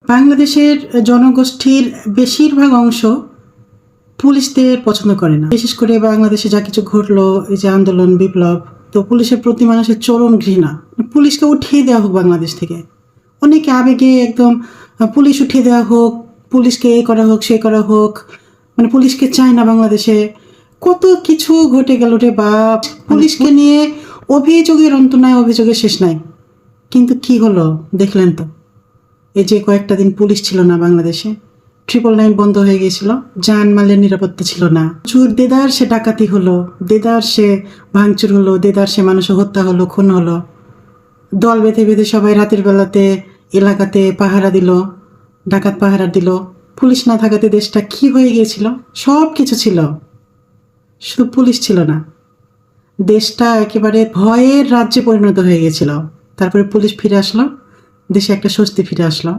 বাংলাদেশের জনগোষ্ঠীর বেশিরভাগ অংশ পুলিশদের পছন্দ করে না। বিশেষ করে বাংলাদেশে যা কিছু ঘটলো, এই যে আন্দোলন, বিপ্লব, তো পুলিশের প্রতি মানুষের চরম ঘৃণা। পুলিশকে উঠিয়ে দেওয়া হোক বাংলাদেশ থেকে। অনেকে আবেগে একদম পুলিশ উঠিয়ে দেওয়া হোক, পুলিশকে এ করা হোক, সে করা হোক, মানে পুলিশকে চায় না বাংলাদেশে। কত কিছু ঘটে গেল রে বাপ। পুলিশকে নিয়ে অভিযোগের অন্ত নাই, অভিযোগের শেষ নাই। কিন্তু কি হলো দেখলেন তো, এই যে কয়েকটা দিন পুলিশ ছিল না বাংলাদেশে, 999 বন্ধ হয়ে গিয়েছিল, জানমালের নিরাপত্তা ছিল না। চুর দেদার সে ডাকাতি হলো, দেদার সে ভাঙচুর হলো, দেদার সে মানুষ হত্যা হলো, খুন হলো। দল বেঁধে বেঁধে সবাই রাতের বেলাতে এলাকাতে পাহারা দিল, ডাকাত পাহারা দিল। পুলিশ না থাকাতে দেশটা কি হয়ে গিয়েছিল? সব কিছু ছিল, শুধু পুলিশ ছিল না। দেশটা একেবারে ভয়ের রাজ্যে পরিণত হয়ে গেছিল। তারপরে পুলিশ ফিরে আসলো, দেশে একটা স্বস্তি ফিরে আসলো।